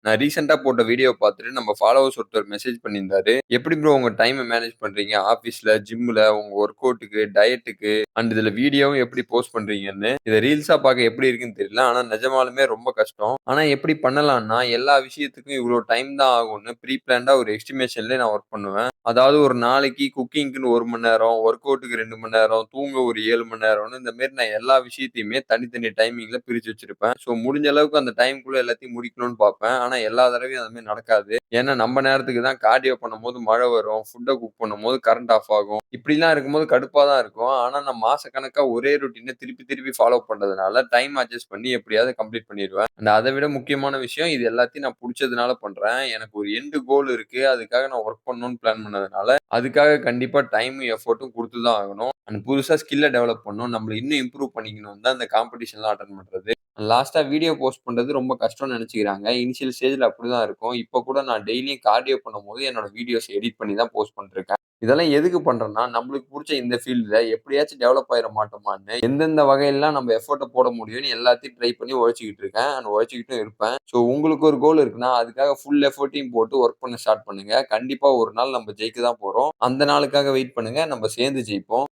நான் ரீசென்ட்டா போட்ட வீடியோ பார்த்துட்டு நம்ம ஃபாலோவர்ஸ் ஒருத்தர் மெசேஜ் பண்ணியிருந்தாரு. "எப்படி ப்ரோ உங்க டைம மேனேஜ் பண்றீங்க? ஆஃபீஸ்ல, ஜிம்ல, உங்க வொர்க் அவுட்டுக்கு, டயட்டுக்கு அண்ட் இதுல வீடியோவும் எப்படி போஸ்ட் பண்றீங்கன்னு." இத ரீல்ஸா பார்க்க எப்படி இருக்குன்னு தெரியல. ஆனா நிஜமாலுமே ரொம்ப கஷ்டம். ஆனா எப்படி பண்ணலான்னா, எல்லா விஷயத்துக்கும் இவ்ளோ டைம் தான் ஆகும்னு ப்ரீ பிளான்டா ஒரு எஸ்டிமேஷன்லயே நான் வொர்க் பண்ணுவேன். அதாவது ஒரு நாளைக்கு குக்கிங்க்குன்னு 1 மணி நேரம், வொர்க் அவுட்டுக்கு 2 மணி நேரம், தூங்க ஒரு 7 மணி நேரம்னு இந்த மாரி நான் எல்லா விஷயத்தையுமே தனித்தனி டைமிங்ல பிரிச்சு வச்சிருப்பேன். ஸோ முடிஞ்ச அளவுக்கு அந்த டைம்க்குள்ள எல்லாத்தையும் முடிக்கணும்னு பார்ப்பேன். ஆனா எல்லா தடவையும் அது மாரி நடக்காது. ஏன்னா நம்ம நேரத்துக்கு தான் கார்டியோ பண்ணும்போது மழை வரும். ஃபுட்ட குக் பண்ணும்போது கரண்ட் ஆஃப் ஆகும். இப்படிலாம் இருக்கும்போது கடுப்பா தான் இருக்கும். ஆனா நான் மாசக்கணக்கா ஒரே ரொட்டீன திருப்பி திருப்பி ஃபாலோ பண்றதுனால டைம் அட்ஜஸ்ட் பண்ணி எப்படியாவது கம்ப்ளீட் பண்ணிருவேன். அண்ட் அத விட முக்கியமான விஷயம் இது எல்லாத்தையும் நான் புடிச்சதுனால பண்றேன். எனக்கு ஒரு எண்ட் கோல் இருக்கு. அதுக்காக நான் வொர்க் பண்ணணும்னு பிளான் பண்ணதுனால, அதுக்காக கண்டிப்பா டைமும், எஃபோர்ட்டும் குடுத்து தான் ஆகணும். அண்ட் புதுசா ஸ்கில்ல டெவலப் பண்ணணும். நம்மள இன்னும் இம்ப்ரூவ் பண்ணிக்கணும்னு தான் இந்த காம்படிஷன்லாம் அட்டெண்ட் பண்றது. லாஸ்ட்டா வீடியோ போஸ்ட் பண்றது ரொம்ப கஷ்டம்னு நெனச்சுக்கிறாங்க. இனிஷியல் ஸ்டேஜ்ல அப்படிதான் இருக்கும். இப்ப கூட நான் டெய்லியும் கார்டியோ பண்ணும்போது என்னோட வீடியோஸ் எடிட் பண்ணி தான் போஸ்ட் பண்ணிட்டுருக்கேன். இதெல்லாம் எதுக்கு பண்றேன்னா, நம்மளுக்கு புடிச்ச இந்த ஃபீல்ட்ல எப்படியாச்சும் டெவலப் ஆயிற மாட்டோமான்னு, எந்தெந்த வகையெல்லாம் நம்ம எஃபோர்ட்ட போட முடியும்னு எல்லாத்தையும் ட்ரை பண்ணி உழைச்சுக்கிட்டு இருக்கேன். அண்ட் உழைச்சுக்கிட்டும் இருப்பேன். ஸோ உங்களுக்கு ஒரு கோல் இருக்குன்னா, அதுக்காக ஃபுல் எஃபோர்ட்டையும் போட்டு ஒர்க் பண்ண ஸ்டார்ட் பண்ணுங்க. கண்டிப்பா ஒரு நாள் நம்ம ஜெயிக்க தான் போறோம். அந்த நாளுக்காக வெயிட் பண்ணுங்க. நம்ம சேர்ந்து ஜெயிப்போம்.